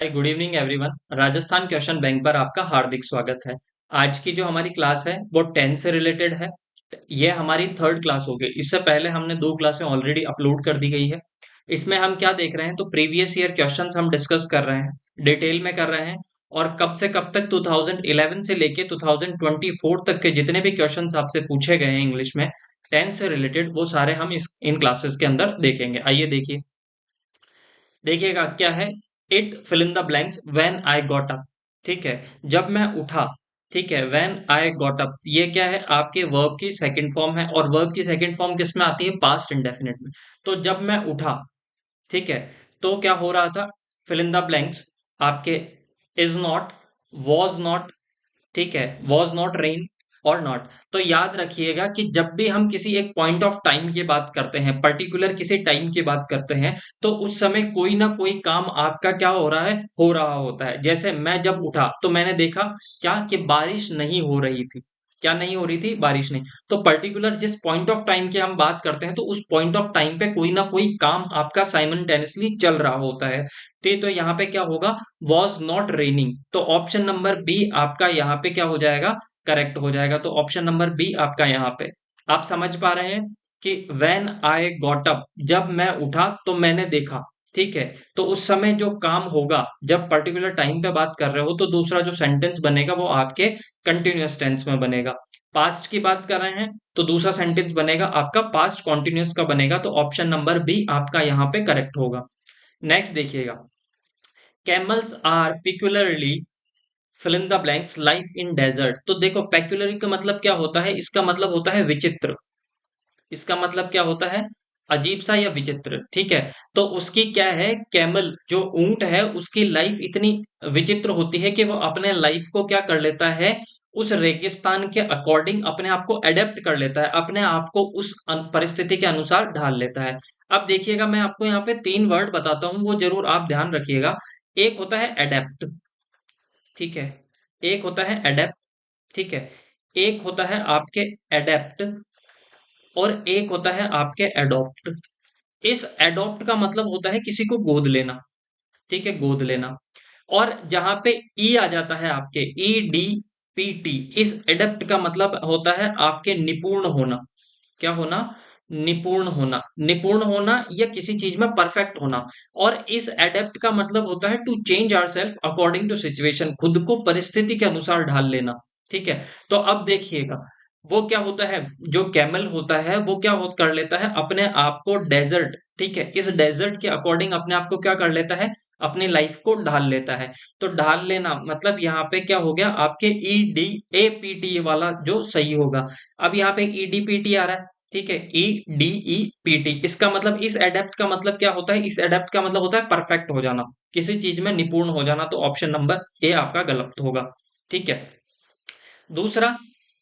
Good evening everyone. Rajasthan question bank पर आपका हार्दिक स्वागत है। आज की जो हमारी क्लास है वो टेंथ से रिलेटेड है। ये हमारी थर्ड क्लास होगी। इससे पहले हमने दो क्लासें ऑलरेडी अपलोड कर दी गई है। इसमें हम क्या देख रहे हैं, तो प्रीवियस ईयर क्वेश्चंस हम डिस्कस कर रहे हैं, डिटेल में कर रहे हैं। और कब से कब तक 2011 से लेके 2024 तक के जितने भी क्वेश्चंस आपसे पूछे गए हैं इंग्लिश में टेंथ से रिलेटेड, वो सारे हम इस इन क्लासेस के अंदर देखेंगे। आइए देखिए, देखिएगा क्या है। It fill in the blanks when I got up. ठीक है, जब मैं उठा। ठीक है, व्हेन आई गॉट अप ये क्या है, आपके वर्ब की सेकंड फॉर्म है। और वर्ब की सेकंड फॉर्म किस में आती है? पास्ट इंडेफिनिट में। तो जब मैं उठा, ठीक है, तो क्या हो रहा था? फिल इन द ब्लैंक्स आपके इज नॉट, वॉज नॉट, ठीक है, वॉज नॉट रेन और नॉट। तो याद रखिएगा कि जब भी हम किसी एक पॉइंट ऑफ टाइम की बात करते हैं, पर्टिकुलर किसी टाइम की बात करते हैं, तो उस समय कोई ना कोई काम आपका क्या हो रहा है, हो रहा होता है। जैसे मैं जब उठा तो मैंने देखा क्या, कि बारिश नहीं हो रही थी। क्या नहीं हो रही थी? बारिश नहीं। तो पर्टिकुलर जिस पॉइंट ऑफ टाइम की हम बात करते हैं, तो उस पॉइंट ऑफ टाइम पे कोई ना कोई काम आपका साइमल्टेनियसली चल रहा होता है। तो यहाँ पे क्या होगा? Was not raining. तो ऑप्शन नंबर बी आपका यहाँ पे क्या हो जाएगा? करेक्ट हो जाएगा। तो ऑप्शन नंबर बी आपका यहाँ पे। आप समझ पा रहे हैं कि व्हेन आई गॉट अप, जब मैं उठा तो मैंने देखा। ठीक है, तो उस समय जो काम होगा, जब पर्टिकुलर टाइम पे बात कर रहे हो, तो दूसरा जो सेंटेंस बनेगा वो आपके कंटिन्यूअस टेंस में बनेगा। पास्ट की बात कर रहे हैं तो दूसरा सेंटेंस बनेगा आपका पास्ट कॉन्टिन्यूअस का बनेगा। तो ऑप्शन नंबर बी आपका यहाँ पे करेक्ट होगा। नेक्स्ट देखिएगा, camels are peculiarly fill in the blanks life in desert. तो देखो, पेक्युलरी का मतलब क्या होता है? इसका मतलब होता है विचित्र। इसका मतलब क्या होता है? अजीब सा या विचित्र। ठीक है, तो उसकी क्या है, कैमल जो ऊंट है उसकी लाइफ इतनी विचित्र होती है कि वो अपने लाइफ को क्या कर लेता है, उस रेगिस्तान के अकॉर्डिंग अपने आप को एडेप्ट कर लेता है, अपने आप को उस परिस्थिति के अनुसार ढाल लेता है। अब देखिएगा, मैं आपको यहाँ पे तीन वर्ड बताता हूँ, वो जरूर आप ध्यान रखिएगा। एक होता है एडेप्ट, ठीक है, एक होता है एडेप्ट, ठीक है, एक होता है आपके एडेप्ट, और एक होता है आपके एडॉप्ट। इस एडॉप्ट का मतलब होता है किसी को गोद लेना। ठीक है, गोद लेना। और जहां पे ई आ जाता है आपके, ई डी पी टी, इस एडेप्ट का मतलब होता है आपके निपुण होना। क्या होना? निपुण होना। निपुण होना या किसी चीज में परफेक्ट होना। और इस एडेप्ट का मतलब होता है to change our self according to situation, खुद को परिस्थिति के अनुसार ढाल लेना। ठीक है, तो अब देखिएगा, वो क्या होता है, जो कैमल होता है वो क्या हो कर लेता है, अपने आप को डेजर्ट, ठीक है, इस डेजर्ट के अकॉर्डिंग अपने आप को क्या कर लेता है, अपनी लाइफ को ढाल लेता है। तो ढाल लेना मतलब यहाँ पे क्या हो गया, आपके E D A P T वाला जो सही होगा। अब यहाँ पे ई डी पी टी आ रहा है। ठीक है, E D E P T, इसका मतलब, इस एडेप्ट का मतलब क्या होता है, इस एडेप्ट का मतलब होता है परफेक्ट हो जाना, किसी चीज में निपुण हो जाना। तो ऑप्शन नंबर ए आपका गलत होगा। ठीक है, दूसरा,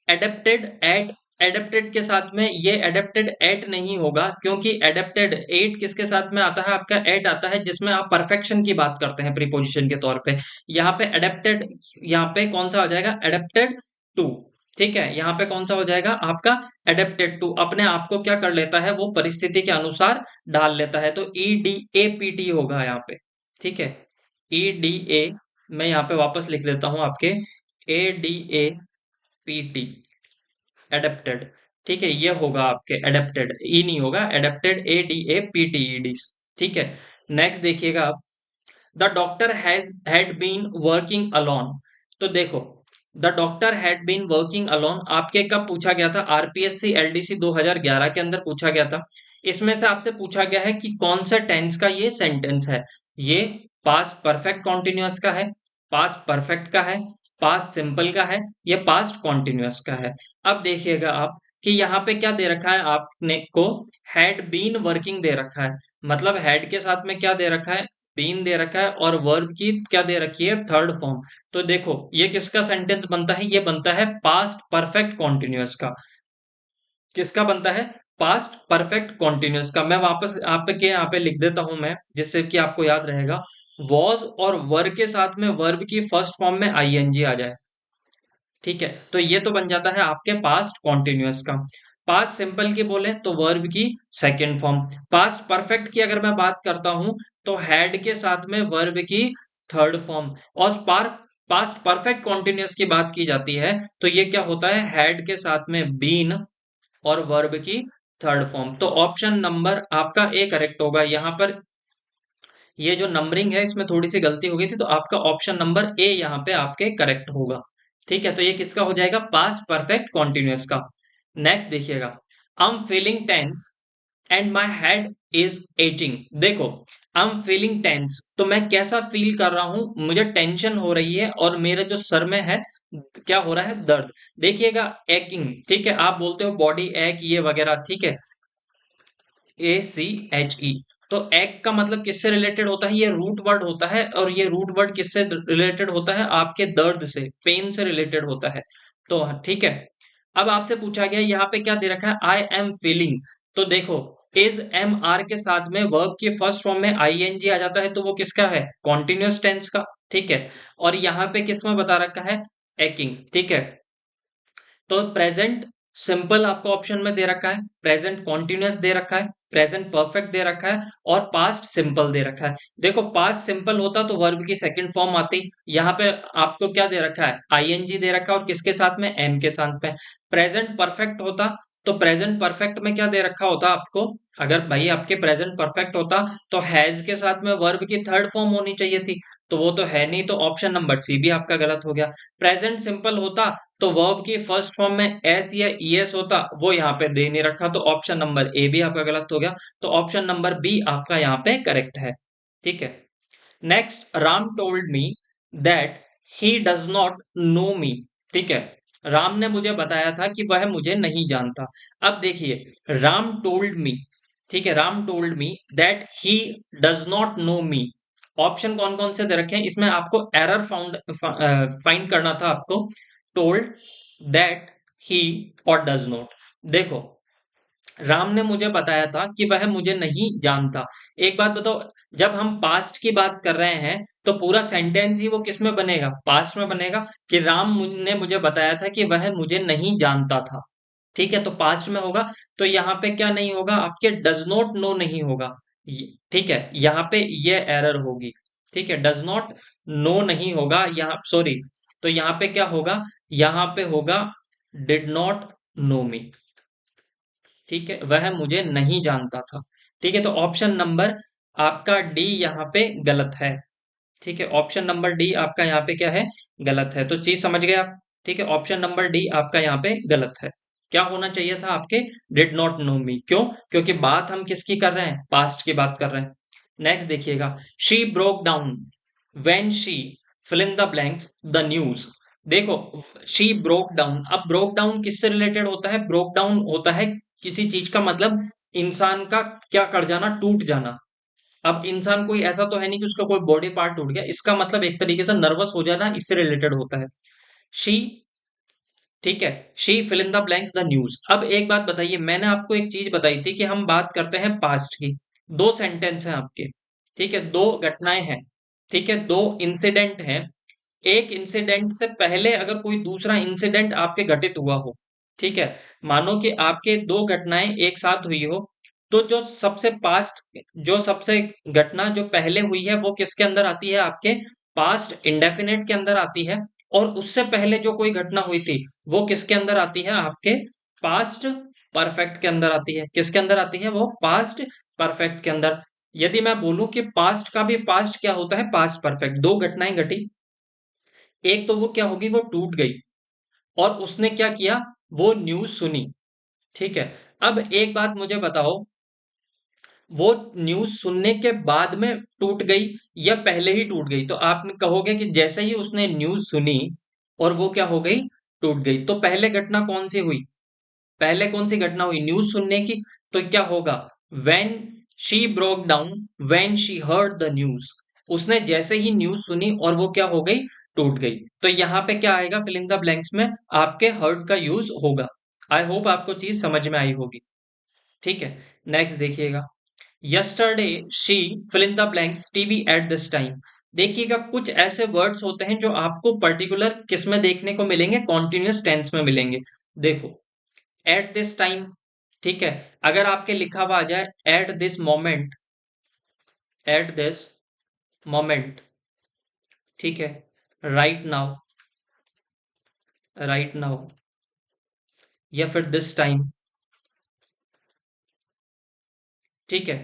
एडेप्टेड एट। एडेप्टेड के साथ में ये एडेप्टेड एट नहीं होगा, क्योंकि एडेप्टेड एट किसके साथ में आता है, आपका एट आता है जिसमें आप परफेक्शन की बात करते हैं प्रीपोजिशन के तौर पे। यहाँ पे एडेप्टेड, यहाँ पे कौन सा हो जाएगा, एडेप्टेड टू। ठीक है, यहाँ पे कौन सा हो जाएगा आपका, एडेप्टेड टू, अपने आप को क्या कर लेता है, वो परिस्थिति के अनुसार ढाल लेता है। तो E D A P T होगा यहाँ पे। ठीक है, ई डी ए, मैं यहाँ पे वापस लिख देता हूं आपके, A D A P T, adapted. ठीक है, ये होगा आपके एडेप्टेड, ई नहीं होगा, adapted, A D A P T E D. ठीक है, नेक्स्ट देखिएगा आप, the doctor has had been working alone. तो देखो, the doctor had been working alone आपके कब पूछा गया था, आरपीएससी एलडीसी 2011 के अंदर पूछा गया था। इसमें से आपसे पूछा गया है कि कौन सा टेंस का ये सेंटेंस है। ये पास्ट परफेक्ट कॉन्टिन्यूअस का है, पास्ट परफेक्ट का है, पास्ट सिंपल का है, ये पास्ट कॉन्टिन्यूअस का है। अब देखिएगा आप कि यहाँ पे क्या दे रखा है आपने को, हैड बीन वर्किंग दे रखा है। मतलब हैड के साथ में क्या दे रखा है, बीन दे रखा है, और वर्ब की क्या दे रखी है, थर्ड फॉर्म। तो देखो, ये किसका सेंटेंस बनता है, ये बनता है पास्ट परफेक्ट कॉन्टिन्यूअस का। किसका बनता है, पास्ट परफेक्ट कॉन्टिन्यूअस का। मैं वापस आपके यहाँ पे लिख देता हूं मैं, जिससे कि आपको याद रहेगा। वॉज और वर के साथ में वर्ब की फर्स्ट फॉर्म में आईएनजी आ जाए, ठीक है, तो ये तो बन जाता है आपके पास्ट कॉन्टिन्यूअस का। पास्ट सिंपल की बोले तो वर्ब की सेकेंड फॉर्म। पास्ट परफेक्ट की अगर मैं बात करता हूं, तो हैड के साथ में वर्ब की थर्ड फॉर्म। और पास्ट परफेक्ट कॉन्टिन्यूअस की बात की जाती है तो ये क्या होता है, हैड के साथ में बीन और वर्ब की थर्ड फॉर्म। तो ऑप्शन नंबर आपका ए करेक्ट होगा। यहाँ पर ये जो नंबरिंग है इसमें थोड़ी सी गलती हो गई थी, तो आपका ऑप्शन नंबर ए यहाँ पे आपके करेक्ट होगा। ठीक है, तो ये किसका हो जाएगा, पास्ट परफेक्ट कॉन्टिन्यूअस का। नेक्स्ट देखिएगा, I am feeling tense and my head is aching. देखो, आई एम फीलिंग टेंस, तो मैं कैसा फील कर रहा हूं, मुझे टेंशन हो रही है और मेरे जो सर में है क्या हो रहा है, दर्द। देखिएगा, एकिंग, ठीक है, आप बोलते हो बॉडी एक ये वगैरह, ठीक है, ACHE। तो एग का मतलब किससे रिलेटेड होता है, ये रूट वर्ड होता है, और ये रूट वर्ड किससे रिलेटेड होता है, आपके दर्द से, पेन से रिलेटेड होता है। तो ठीक है, अब आपसे पूछा गया यहाँ पे क्या दे रखा है, आई एम फीलिंग। तो देखो, इज एम आर के साथ में वर्ब की फर्स्ट फॉर्म में ING आ जाता है, तो वो किसका है, कॉन्टिन्यूअस टेंस का। ठीक है, और यहाँ पे किसमें बता रखा है, एकिंग। ठीक है, तो प्रेजेंट सिंपल आपको ऑप्शन में दे रखा है, प्रेजेंट कॉन्टिन्यूअस दे रखा है, प्रेजेंट परफेक्ट दे रखा है, और पास्ट सिंपल दे रखा है। देखो, पास्ट सिंपल होता तो वर्ब की सेकंड फॉर्म आती। यहाँ पे आपको क्या दे रखा है, ING दे रखा है, और किसके साथ में, एम के साथ में। प्रेजेंट परफेक्ट होता तो प्रेजेंट परफेक्ट में क्या दे रखा होता आपको, अगर भाई आपके प्रेजेंट परफेक्ट होता तो हैज के साथ में वर्ब की थर्ड फॉर्म होनी चाहिए थी, तो वो तो है नहीं, तो ऑप्शन नंबर सी भी आपका गलत हो गया। प्रेजेंट सिंपल होता तो वर्ब की फर्स्ट फॉर्म में एस या ईएस होता, वो यहाँ पे दे नहीं रखा, तो ऑप्शन नंबर ए भी आपका गलत हो गया। तो ऑप्शन नंबर बी आपका यहाँ पे करेक्ट है। ठीक है, next, Ram told me that he does not know me. ठीक है, राम ने मुझे बताया था कि वह मुझे नहीं जानता। अब देखिए, राम टोल्ड मी, ठीक है, Ram told me that he does not know me. Option कौन कौन से दे रखे हैं, इसमें आपको एरर फाइंड करना था आपको, टोल्ड, दैट, ही और डज नॉट। देखो, राम ने मुझे बताया था कि वह मुझे नहीं जानता। एक बात बताओ, जब हम पास्ट की बात कर रहे हैं तो पूरा सेंटेंस ही वो किस में बनेगा, पास्ट में बनेगा, कि ने मुझे बताया था कि वह मुझे नहीं जानता था। ठीक है, तो पास्ट में होगा, तो यहाँ पे क्या नहीं होगा, आपके डज नॉट नो नहीं होगा। ठीक है, यहाँ पे ये एरर होगी। ठीक है, डज नॉट नो नहीं होगा यहाँ, सॉरी, तो यहाँ पे क्या होगा, यहाँ पे होगा डिड नॉट नो मी। ठीक है, वह मुझे नहीं जानता था। ठीक है, तो ऑप्शन नंबर आपका डी यहाँ पे गलत है। ठीक है, ऑप्शन नंबर डी आपका यहाँ पे क्या है, गलत है। तो चीज समझ गए आप। ठीक है, ऑप्शन नंबर डी आपका यहाँ पे गलत है। क्या होना चाहिए था आपके, डिड नॉट नो मी। क्यों, क्योंकि बात हम किसकी कर रहे हैं, पास्ट की बात कर रहे हैं। नेक्स्ट देखिएगा, she broke down when she fill in the blanks the news. देखो, शी ब्रोक डाउन, अब ब्रोक डाउन किससे रिलेटेड होता है, ब्रोक डाउन होता है किसी चीज का मतलब इंसान का क्या कर जाना, टूट जाना। अब इंसान कोई ऐसा तो है नहीं कि उसका कोई बॉडी पार्ट टूट गया, इसका मतलब एक तरीके से नर्वस हो जाना, इससे रिलेटेड होता है। शी, ठीक है, she fill in the blanks the news. अब एक बात बताइए, मैंने आपको एक चीज बताई थी कि हम बात करते हैं पास्ट की। दो सेंटेंस हैं आपके, ठीक है, दो घटनाएं हैं, ठीक है, दो इंसिडेंट हैं। एक इंसिडेंट से पहले अगर कोई दूसरा इंसिडेंट आपके घटित हुआ हो, ठीक है, मानो कि आपके दो घटनाएं एक साथ हुई हो, तो जो सबसे पास्ट, जो सबसे घटना जो पहले हुई है वो किसके अंदर आती है, आपके पास्ट इंडेफिनेट के अंदर आती है। और उससे पहले जो कोई घटना हुई थी वो किसके अंदर आती है, आपके पास्ट परफेक्ट के अंदर आती है। किसके अंदर आती है, वो पास्ट परफेक्ट के अंदर। यदि मैं बोलूं कि पास्ट का भी पास्ट क्या होता है, पास्ट परफेक्ट, दो घटनाएं घटी, एक तो वो क्या होगी, वो टूट गई, और उसने क्या किया, वो न्यूज सुनी। ठीक है, अब एक बात मुझे बताओ, वो न्यूज सुनने के बाद में टूट गई या पहले ही टूट गई, तो आप कहोगे कि जैसे ही उसने न्यूज सुनी और वो क्या हो गई, टूट गई। तो पहले घटना कौन सी हुई, पहले कौन सी घटना हुई, न्यूज सुनने की। तो क्या होगा, when she broke down when she heard the news. उसने जैसे ही न्यूज सुनी और वो क्या हो गई, टूट गई। तो यहाँ पे क्या आएगा, फिल इन द ब्लैंक्स में आपके हर्ड का यूज होगा। आई होप आपको चीज समझ में आई होगी। ठीक है, नेक्स्ट देखिएगा, yesterday she fill in the blanks TV at this time. देखिएगा, कुछ ऐसे वर्ड्स होते हैं जो आपको पर्टिकुलर किस में देखने को मिलेंगे, कॉन्टिन्यूअस टेंस में मिलेंगे। देखो, एट दिस टाइम, ठीक है, अगर आपके लिखा हुआ आ जाए at this moment, at this moment, ठीक है, राइट नाउ, राइट नाउ, या फिर दिस टाइम, ठीक है,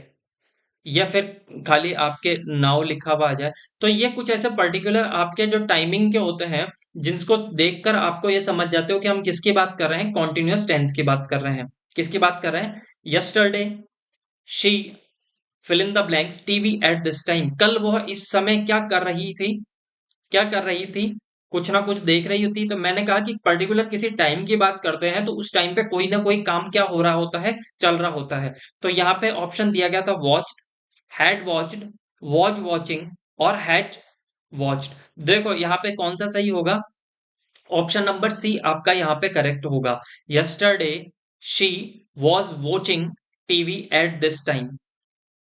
या फिर खाली आपके नाउ लिखा हुआ आ जाए। तो ये कुछ ऐसे पर्टिकुलर आपके जो टाइमिंग के होते हैं, जिसको देखकर आपको ये समझ जाते हो कि हम किसकी बात कर रहे हैं, कॉन्टिन्यूअस टेंस की बात कर रहे हैं। किसकी बात कर रहे हैं? Yesterday she fill in the blanks TV at this time, कल वह इस समय क्या कर रही थी, क्या कर रही थी, कुछ ना कुछ देख रही होती। तो मैंने कहा कि पर्टिकुलर किसी टाइम की बात करते हैं तो उस टाइम पे कोई ना कोई काम क्या हो रहा होता है, चल रहा होता है। तो यहाँ पे ऑप्शन दिया गया था watch, had watched, watch watching, और हैड वॉच्ड। देखो यहाँ पे कौन सा सही होगा? ऑप्शन नंबर सी आपका यहाँ पे करेक्ट होगा। Yesterday she was watching TV at this time,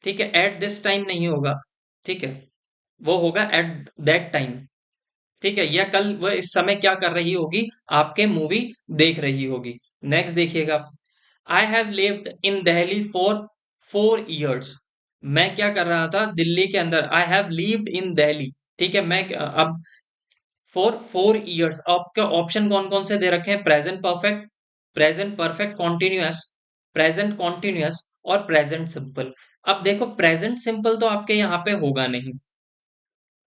ठीक है, एट दिस टाइम नहीं होगा, ठीक है, वो होगा एट दैट टाइम, ठीक है, या कल वह इस समय क्या कर रही होगी, आपके मूवी देख रही होगी। नेक्स्ट देखिएगा, I have lived in Delhi for 4 years, मैं क्या कर रहा था दिल्ली के अंदर, I have lived in Delhi, ठीक है, मैं अब फॉर 4 years, आपके ऑप्शन कौन कौन से दे रखे हैं? Present perfect, present perfect continuous, present continuous और प्रेजेंट सिंपल। अब देखो प्रेजेंट सिंपल तो आपके यहाँ पे होगा नहीं,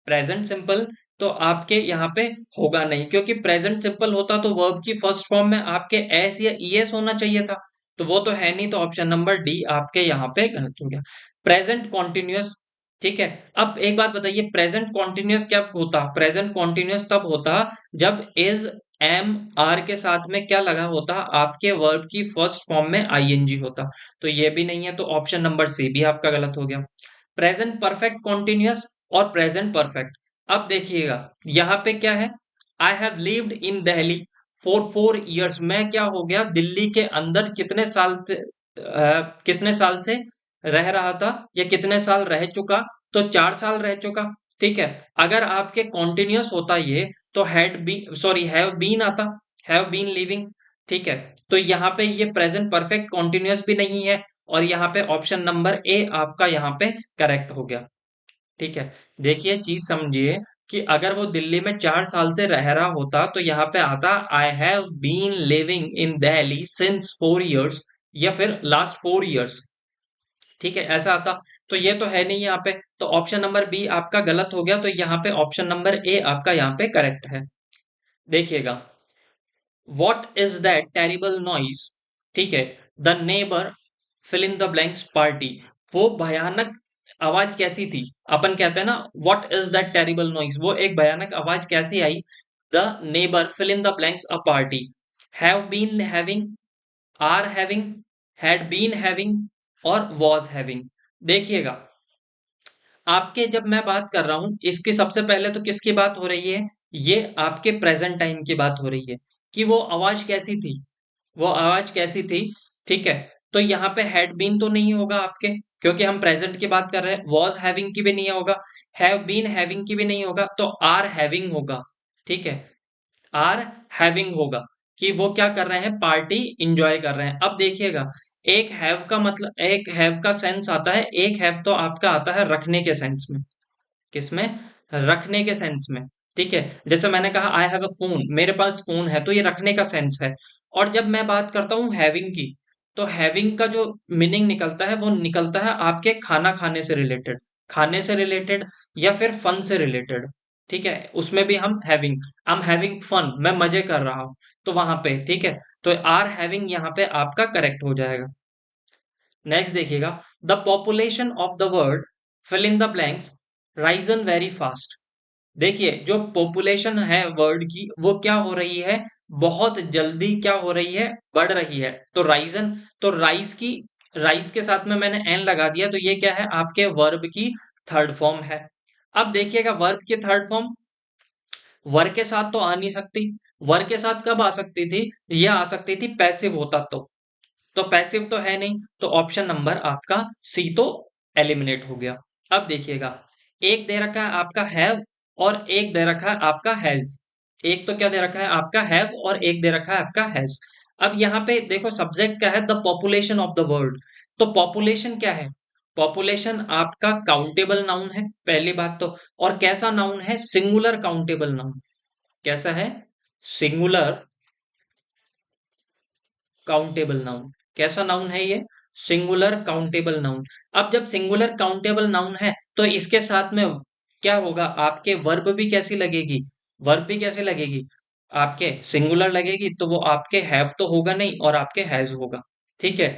प्रेजेंट सिंपल तो आपके यहाँ पे होगा नहीं, क्योंकि प्रेजेंट सिंपल होता तो वर्ब की फर्स्ट फॉर्म में आपके एस या ईएस होना चाहिए था, तो वो तो है नहीं, तो ऑप्शन नंबर डी आपके यहाँ पे गलत हो गया। प्रेजेंट कॉन्टिन्यूअस, ठीक है। अब एक बात बताइए, प्रेजेंट कॉन्टिन्यूअस क्या होता? प्रेजेंट कॉन्टिन्यूअस तब होता जब इज एम आर के साथ में क्या लगा होता, आपके वर्ब की फर्स्ट फॉर्म में आईएनजी होता, तो ये भी नहीं है, तो ऑप्शन नंबर सी भी आपका गलत हो गया। प्रेजेंट परफेक्ट कॉन्टिन्यूअस और प्रेजेंट परफेक्ट। अब देखिएगा यहाँ पे क्या है, I have lived in Delhi for 4 years, मैं क्या हो गया दिल्ली के अंदर कितने साल से कितने साल से रह रहा था, या कितने साल रह चुका, तो 4 साल रह चुका, ठीक है। अगर आपके कॉन्टिन्यूअस होता ये, तो had be sorry have been आता, हैव बीन लिविंग, ठीक है। तो यहाँ पे ये प्रेजेंट परफेक्ट कॉन्टिन्यूअस भी नहीं है, और यहाँ पे ऑप्शन नंबर ए आपका यहाँ पे करेक्ट हो गया, ठीक है। देखिए चीज समझिए कि अगर वो दिल्ली में 4 साल से रह रहा होता तो यहाँ पे आता I have been living in Delhi since 4 years, या फिर लास्ट 4 years, ठीक है, ऐसा आता। तो ये तो है नहीं यहाँ पे, तो ऑप्शन नंबर बी आपका गलत हो गया, तो यहाँ पे ऑप्शन नंबर ए आपका यहाँ पे करेक्ट है। देखिएगा, what is that terrible noise, ठीक है, the neighbour fill in the blanks party, वो भयानक आवाज कैसी थी, अपन कहते हैं ना what is that terrible noise, वो एक भयानक आवाज कैसी आई, the neighbour fill in the blanks a party, have been having, are having, had been having, और वॉज हैविंग। देखिएगा, आपके जब मैं बात कर रहा हूं इसकी सबसे पहले तो किसकी बात हो रही है, ये आपके प्रेजेंट टाइम की बात हो रही है, कि वो आवाज कैसी थी, वो आवाज कैसी थी, ठीक है। तो यहाँ पे हैड बीन तो नहीं होगा आपके, क्योंकि हम प्रेजेंट की बात कर रहे हैं, वॉज हैविंग की भी नहीं होगा, हैव बीन हैविंग की भी नहीं होगा, तो आर हैविंग होगा, ठीक है, आर हैविंग होगा, कि वो क्या कर रहे हैं, पार्टी इंजॉय कर रहे हैं। अब देखिएगा, एक हैव का मतलब, एक हैव का सेंस आता है, एक हैव तो आपका आता है रखने के सेंस में, किसमें, रखने के सेंस में, ठीक है। जैसे मैंने कहा आई हैव अ फोन, मेरे पास फोन है, तो ये रखने का सेंस है। और जब मैं बात करता हूं हैविंग की, तो हैविंग का जो मीनिंग निकलता है वो निकलता है आपके खाना खाने से रिलेटेड, खाने से रिलेटेड, या फिर फन से रिलेटेड, ठीक है, उसमें भी हम having, I am having fun, मैं मजे कर रहा हूं, तो वहां पे, ठीक है, तो आर हैविंग यहाँ पे आपका करेक्ट हो जाएगा। नेक्स्ट देखिएगा, the population of the world fill in the blanks risen very fast. देखिए जो पॉपुलेशन है वर्ल्ड की वो क्या हो रही है, बहुत जल्दी क्या हो रही है, बढ़ रही है। तो राइजन, तो राइज की, राइज के साथ में मैंने एन लगा दिया, तो ये क्या है, आपके वर्ब की थर्ड फॉर्म है। अब देखिएगा वर्ब की थर्ड फॉर्म वर्ग के साथ तो आ नहीं सकती, वर्ग के साथ कब आ सकती थी, ये आ सकती थी पैसिव होता तो पैसिव तो है नहीं, तो ऑप्शन नंबर आपका सी तो एलिमिनेट हो गया। अब देखिएगा, एक दे रखा है आपका हैव, और एक दे रखा है आपका हैज, एक तो क्या दे रखा है आपका हैव, और एक दे रखा है आपका हैज। अब यहाँ पे देखो सब्जेक्ट क्या है, the population of the world, तो पॉपुलेशन क्या है, पॉपुलेशन आपका काउंटेबल नाउन है पहली बात तो। और कैसा नाउन है? Singular countable noun. कैसा है? Singular countable noun. कैसा नाउन है ये? Singular countable noun. अब जब सिंगुलर काउंटेबल नाउन है तो इसके साथ में क्या होगा? आपके वर्ब भी कैसी लगेगी? वर्ब भी कैसे लगेगी? आपके सिंगुलर लगेगी, तो वो आपके हैव तो होगा नहीं और आपके हैज होगा। ठीक है।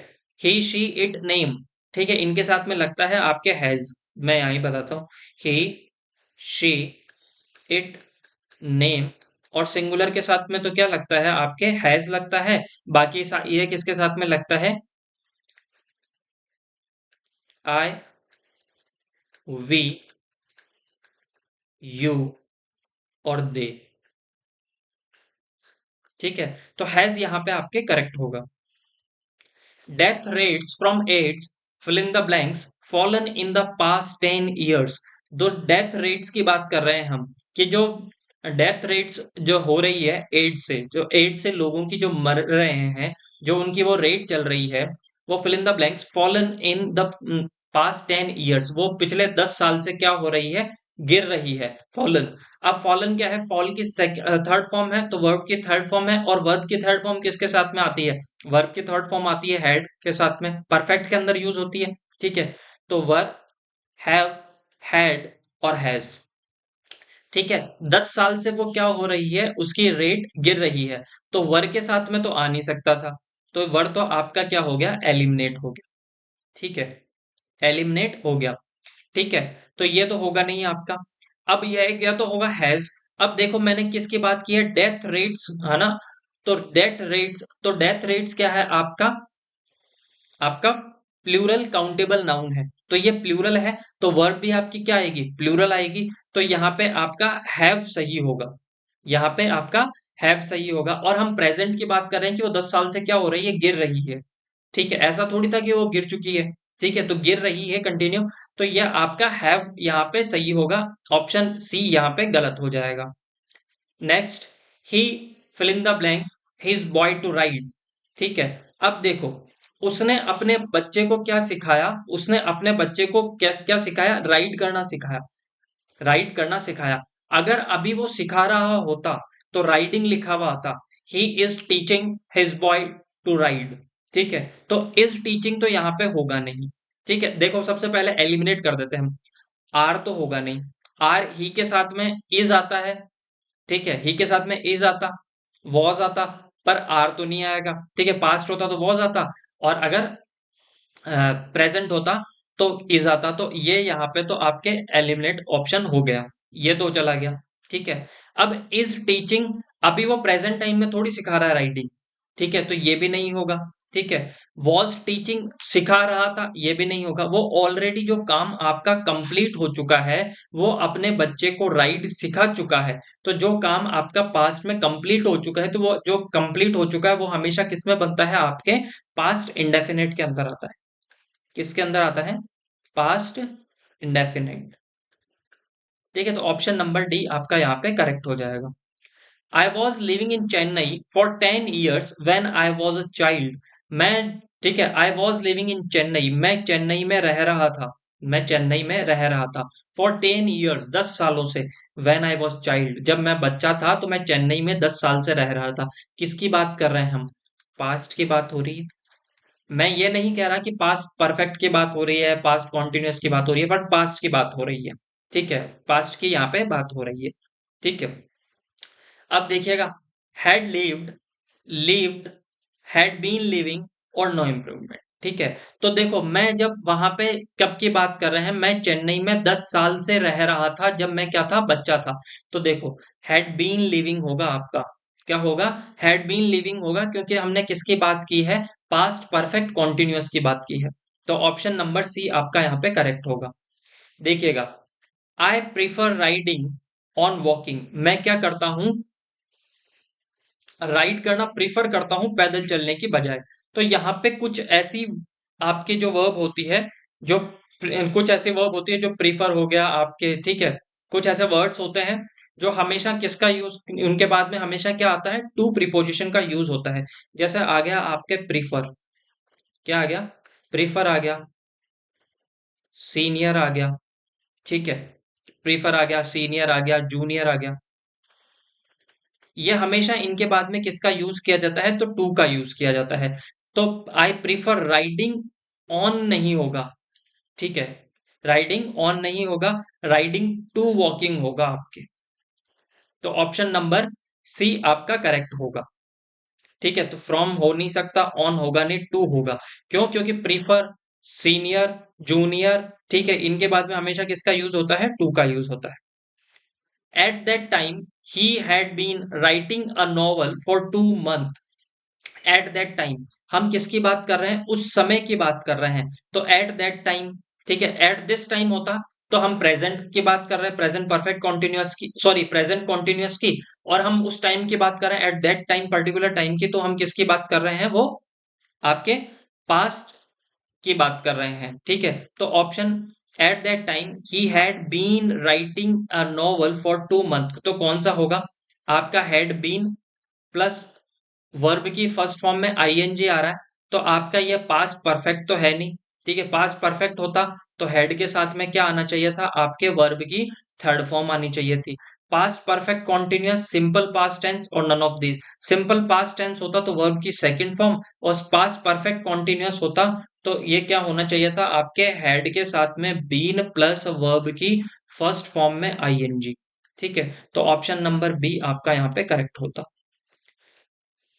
ही शी इट नेम। ठीक है, इनके साथ में लगता है आपके हैज। मैं यही बताता हूँ। ही शी इट नेम। और सिंगुलर के साथ में तो क्या लगता है? आपके हैज लगता है। बाकी ये किसके साथ में लगता है? आई, वी, यू और दे। ठीक है, तो हैज यहां पे आपके करेक्ट होगा। Death rates from AIDS, fill in the blanks, fallen in the past 10 years। दो डेथ रेट्स की बात कर रहे हैं हम, कि जो डेथ रेट्स जो हो रही है एड्स से, जो एड्स से लोगों की जो मर रहे हैं, जो उनकी वो रेट चल रही है, वो fill in the blanks, fallen in the past 10 years, वो पिछले 10 साल से क्या हो रही है? गिर रही है। फॉलन। अब फॉलन क्या है? फॉल की थर्ड फॉर्म है, तो वर्ब की थर्ड फॉर्म है, और वर्ब की थर्ड फॉर्म किसके साथ में आती है? वर्ब की थर्ड फॉर्म आती है हैड के साथ में, परफेक्ट के अंदर यूज होती है। ठीक है, तो वर्ब, हैव, हैड और हैज। ठीक है, 10 साल से वो क्या हो रही है? उसकी रेट गिर रही है। तो वर के साथ में तो आ नहीं सकता था, तो वर तो आपका क्या हो गया? एलिमिनेट हो गया। ठीक है, एलिमिनेट हो गया। ठीक है, तो ये तो होगा नहीं आपका। अब यह क्या तो होगा? हैज। अब देखो मैंने किसकी बात की है? डेथ रेट्स, है ना? तो डेथ रेट्स क्या है आपका? आपका प्लूरल काउंटेबल नाउन है, तो ये प्लूरल है, तो वर्ब भी आपकी क्या आएगी? प्लूरल आएगी। तो यहाँ पे आपका हैव सही होगा। यहाँ पे आपका हैव सही होगा। और हम प्रेजेंट की बात कर रहे हैं कि वो 10 साल से क्या हो रही है? गिर रही है। ठीक है, ऐसा थोड़ी था कि वो गिर चुकी है। ठीक है, तो गिर रही है कंटिन्यू। तो ये आपका हैव यहाँ पे सही होगा। ऑप्शन सी यहाँ पे गलत हो जाएगा। Next, he, fill in the blanks, his boy to ride. ठीक है, अब देखो, उसने अपने बच्चे को क्या सिखाया? उसने अपने बच्चे को क्या क्या सिखाया? राइड करना सिखाया। राइड करना सिखाया। अगर अभी वो सिखा रहा होता तो राइडिंग लिखा हुआ आता। He is teaching his boy to ride. ठीक है, तो इज टीचिंग तो यहाँ पे होगा नहीं। ठीक है, देखो सबसे पहले एलिमिनेट कर देते हैं हम। आर तो होगा नहीं। आर ही के साथ में इज आता है। ठीक है, ही के साथ में इज आता, वॉज आता, पर आर तो नहीं आएगा। ठीक है, पास्ट होता तो वॉज आता, और अगर प्रेजेंट होता तो इज आता। तो ये यहाँ पे तो आपके एलिमिनेट ऑप्शन हो गया। ये तो चला गया। ठीक है, अब इज टीचिंग, अभी वो प्रेजेंट टाइम में थोड़ी सिखा रहा है राइटिंग। ठीक है, तो ये भी नहीं होगा। ठीक है, वॉज टीचिंग, सिखा रहा था, ये भी नहीं होगा। वो ऑलरेडी जो काम आपका कंप्लीट हो चुका है, वो अपने बच्चे को राइट सिखा चुका है। तो जो काम आपका पास्ट में कंप्लीट हो चुका है, तो वो जो कंप्लीट हो चुका है वो हमेशा किस में बनता है? आपके पास्ट इंडेफिनिट के अंदर आता है। किसके अंदर आता है? Past indefinite. ठीक है, तो ऑप्शन नंबर डी आपका यहाँ पे करेक्ट हो जाएगा। I was living in Chennai for 10 years when I was a child. मैं, ठीक है, I was living in Chennai, मैं चेन्नई में रह रहा था। मैं चेन्नई में रह रहा था फॉर 10 years, 10 सालों से। वेन आई वॉज चाइल्ड, जब मैं बच्चा था तो मैं चेन्नई में 10 साल से रह रहा था। किसकी बात कर रहे हैं हम? पास्ट की बात हो रही है। मैं ये नहीं कह रहा कि पास्ट परफेक्ट की बात हो रही है, पास्ट कॉन्टिन्यूस की बात हो रही है, बट पास्ट की बात हो रही है। ठीक है, पास्ट की यहाँ पे बात हो रही है। ठीक है, अब देखिएगा, had lived, lived, had been living और नो इम्प्रूवमेंट। ठीक है, तो देखो मैं जब वहां पे कब की बात कर रहे हैं? मैं चेन्नई में 10 साल से रह रहा था, जब मैं क्या था? बच्चा था। तो देखो, हैड बीन लिविंग होगा आपका। क्या होगा? हैड बीन लिविंग होगा, क्योंकि हमने किसकी बात की है? पास्ट परफेक्ट कॉन्टिन्यूअस की बात की है। तो ऑप्शन नंबर सी आपका यहाँ पे करेक्ट होगा। देखिएगा, I prefer riding on walking, मैं क्या करता हूं? राइड करना प्रीफर करता हूं पैदल चलने की बजाय। तो यहाँ पे कुछ ऐसी आपकी जो वर्ब होती है, जो कुछ ऐसी वर्ब होती है जो प्रीफर हो गया आपके। ठीक है, कुछ ऐसे वर्ड्स होते हैं जो हमेशा किसका यूज, उनके बाद में हमेशा क्या आता है? टू प्रीपोजिशन का यूज होता है। जैसे आ गया आपके प्रीफर। क्या आ गया? प्रीफर आ गया। सीनियर आ गया, ठीक है, प्रीफर आ गया, सीनियर आ गया, जूनियर आ गया। ये हमेशा इनके बाद में किसका यूज किया जाता है? तो टू का यूज किया जाता है। तो आई प्रीफर राइडिंग ऑन नहीं होगा, ठीक है, राइडिंग ऑन नहीं होगा, राइडिंग टू वॉकिंग होगा आपके। तो ऑप्शन नंबर सी आपका करेक्ट होगा, ठीक है। तो फ्रॉम हो नहीं सकता, ऑन होगा नहीं, टू होगा। क्यों? क्योंकि प्रीफर, सीनियर, जूनियर, ठीक है, इनके बाद में हमेशा किसका यूज होता है? टू का यूज होता है। At that time he had been writing a novel for 2 month. At that time, हम किसकी बात कर रहे हैं? उस समय की बात कर रहे हैं। तो एट दैट टाइम, ठीक है, एट दिस टाइम होता तो हम प्रेजेंट की बात कर रहे हैं, प्रेजेंट परफेक्ट कॉन्टिन्यूअस की, सॉरी प्रेजेंट कॉन्टिन्यूअस की, और हम उस टाइम की बात कर रहे हैं eight that time, particular time की, तो हम किसकी बात कर रहे हैं? वो आपके पास्ट की बात कर रहे हैं, ठीक है। तो option, at that time he had been writing a novel for 2 month, तो कौन सा होगा? आपका हैड बीन प्लस वर्ब की फर्स्ट फॉर्म में आईएनजी आ रहा है, तो आपका ये पास्ट परफेक्ट तो है नहीं, ठीक है। पास्ट परफेक्ट होता तो हेड के साथ में क्या आना चाहिए था? आपके वर्ब की थर्ड फॉर्म आनी चाहिए थी। Past perfect continuous, simple past tense और none of these. Simple past tense होता तो वर्ब की सेकंड फॉर्म, और पास्ट परफेक्ट कॉन्टिन्यूअस होता तो ये क्या होना चाहिए था? आपके हेड के साथ में बीन प्लस वर्ब की फर्स्ट फॉर्म में आईएनजी, ठीक है। तो ऑप्शन नंबर बी आपका यहाँ पे करेक्ट होता।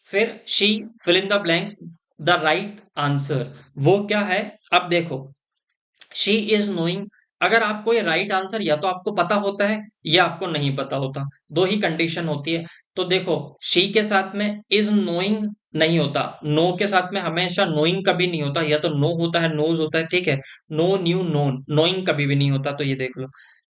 फिर she, fill in the blanks, the right answer वो क्या है? अब देखो, शी इज नोइंग, अगर आपको ये राइट आंसर या तो आपको पता होता है या आपको नहीं पता होता, दो ही कंडीशन होती है। तो देखो, शी के साथ में इज नोइंग नहीं होता, नो के साथ में हमेशा नोइंग कभी नहीं होता, या तो नो होता है, नोज होता है, ठीक है। नो, न्यू, नोन, नोइंग कभी भी नहीं होता, तो ये देख लो,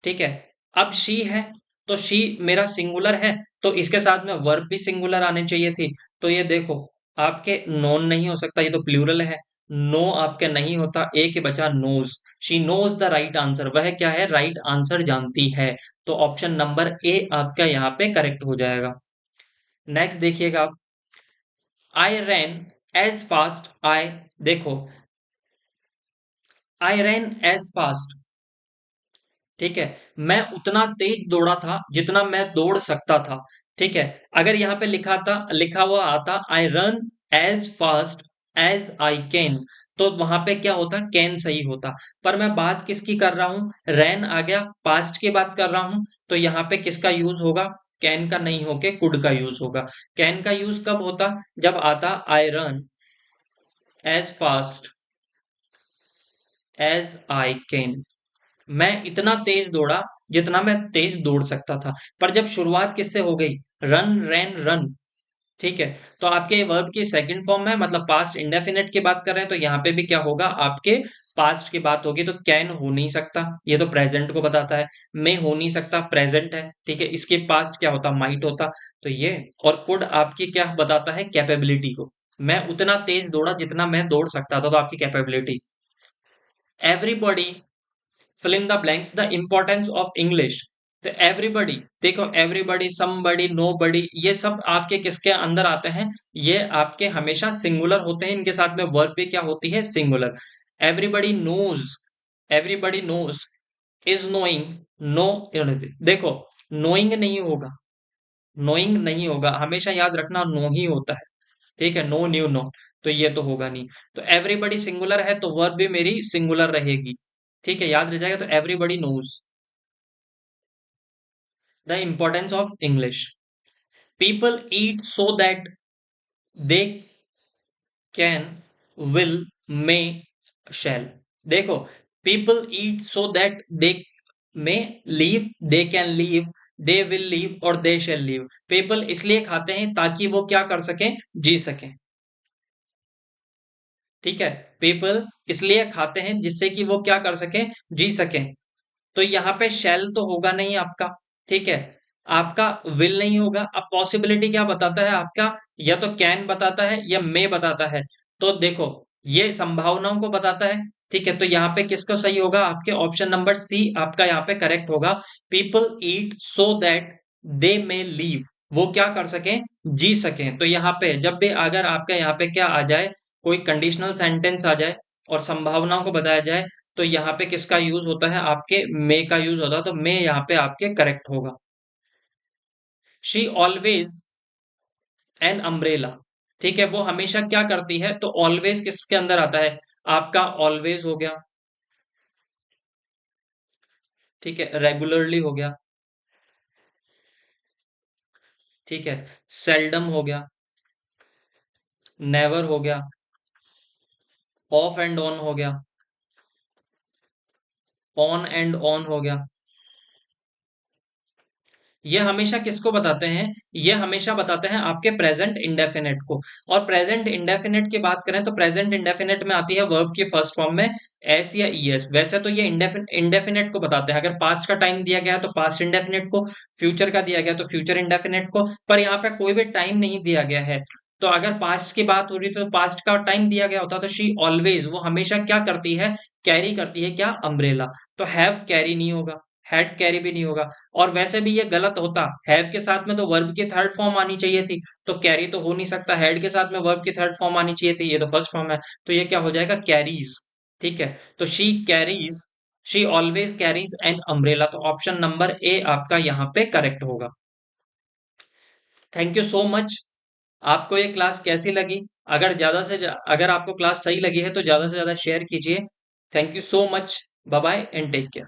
ठीक है। अब शी है, तो शी मेरा सिंगुलर है, तो इसके साथ में वर्ब भी सिंगुलर आने चाहिए थी। तो ये देखो, आपके नोन नहीं हो सकता, ये तो प्लूरल है। नो आपके नहीं होता, एक ही बचा knows. She knows the right answer, वह क्या है? राइट आंसर जानती है। तो ऑप्शन नंबर ए आपका यहाँ पे करेक्ट हो जाएगा। नेक्स्ट देखिएगा आप, आई रैन एज फास्ट आई, देखो, आई रैन एज फास्ट, ठीक है, मैं उतना तेज दौड़ा था जितना मैं दौड़ सकता था, ठीक है। अगर यहाँ पे लिखा हुआ आता I run as fast as I can, तो वहां पे क्या होता? कैन सही होता। पर मैं बात किसकी कर रहा हूं? रैन आ गया, पास्ट की बात कर रहा हूं, तो यहाँ पे किसका यूज होगा? कैन का नहीं होके कुड का यूज होगा। कैन का यूज कब होता? जब आता I run as fast as I can, मैं इतना तेज दौड़ा जितना मैं तेज दौड़ सकता था। पर जब शुरुआत किससे हो गई? रन, रैन, रन, ठीक है। तो आपके वर्ब की सेकंड फॉर्म है, मतलब पास्ट इंडेफिनिट की बात कर रहे हैं, तो यहाँ पे भी क्या होगा? आपके पास्ट की बात होगी, तो कैन हो नहीं सकता, ये तो प्रेजेंट को बताता है। मे हो नहीं सकता, प्रेजेंट है, ठीक है। इसके पास्ट क्या होता? माइट होता, तो ये। और कुड आपकी क्या बताता है? कैपेबिलिटी को। मैं उतना तेज दौड़ा जितना मैं दौड़ सकता था, तो आपकी capability. Everybody, fill in the blanks, the importance of English। तो एवरीबॉडी, देखो, एवरीबॉडी, समबडी, नोबडी, ये सब आपके किसके अंदर आते हैं? ये आपके हमेशा सिंगुलर होते हैं, इनके साथ में वर्ब भी क्या होती है? Singular. Everybody knows, everybody knows, is knowing, no, देखो, नोइंग नहीं होगा, नोइंग नहीं होगा, हमेशा याद रखना नो ही होता है, ठीक है। नो, न्यू, नो, तो ये तो होगा नहीं। तो एवरीबॉडी सिंगुलर है, तो वर्ब भी मेरी सिंगुलर रहेगी, ठीक है, याद रह जाएगा। तो everybody knows the importance of English. People eat so that they can, will, may, shall, देखो, people eat so that they may leave, they can leave, they will leave और दे शैल लीव। पीपल इसलिए खाते हैं ताकि वो क्या कर सकें? जी सकें, ठीक है। पीपल इसलिए खाते हैं जिससे कि वो क्या कर सकें? जी सकें। तो यहाँ पे शेल तो होगा नहीं आपका, ठीक है। आपका विल नहीं होगा। अब पॉसिबिलिटी क्या बताता है आपका? या तो कैन बताता है या मे बताता है। तो देखो, ये संभावनाओं को बताता है, ठीक है। तो यहाँ पे किसका सही होगा? आपके ऑप्शन नंबर सी आपका यहाँ पे करेक्ट होगा। People eat so that they may leave, वो क्या कर सकें? जी सकें। तो यहाँ पे जब भी अगर आपका यहाँ पे क्या आ जाए, कोई कंडीशनल सेंटेंस आ जाए और संभावनाओं को बताया जाए, तो यहाँ पे किसका यूज होता है? आपके मे का यूज होता है, तो मे यहाँ पे आपके करेक्ट होगा। शी ऑलवेज एन अम्ब्रेला, ठीक है, वो हमेशा क्या करती है, तो ऑलवेज किसके अंदर आता है? आपका ऑलवेज हो गया, ठीक है, रेगुलरली हो गया, ठीक है, सेल्डम हो गया, नेवर हो गया, ऑफ एंड ऑन हो गया, ऑन एंड ऑन हो गया। ये हमेशा किसको बताते हैं? ये हमेशा बताते हैं आपके प्रेजेंट इंडेफिनेट को। और प्रेजेंट इंडेफिनेट की बात करें तो प्रेजेंट इंडेफिनेट में आती है वर्ब की फर्स्ट फॉर्म में एस या ईएस। वैसे तो ये इंडेफिनेट को बताते हैं, अगर पास्ट का टाइम दिया गया तो पास्ट इंडेफिनेट को, फ्यूचर का दिया गया तो फ्यूचर इंडेफिनेट को, पर यहाँ पे कोई भी टाइम नहीं दिया गया है। तो अगर पास्ट की बात हो रही तो पास्ट का टाइम दिया गया होता तो शी ऑलवेज, वो हमेशा क्या करती है? कैरी करती है क्या? अम्ब्रेला। तो हैव कैरी नहीं होगा, हैड कैरी भी नहीं होगा। और वैसे भी ये गलत होता, हैव के साथ में तो वर्ब की थर्ड फॉर्म आनी चाहिए थी, तो कैरी तो हो नहीं सकता, हैड के साथ में वर्ब की थर्ड फॉर्म आनी चाहिए थी, ये तो फर्स्ट फॉर्म है, तो ये क्या हो जाएगा? कैरीज। ठीक है, तो she carries, she always carries an umbrella, तो ऑप्शन नंबर ए आपका यहाँ पे करेक्ट होगा। Thank you so much. आपको ये क्लास कैसी लगी? अगर आपको क्लास सही लगी है तो ज्यादा से ज्यादा शेयर कीजिए। Thank you so much. Bye bye and take care.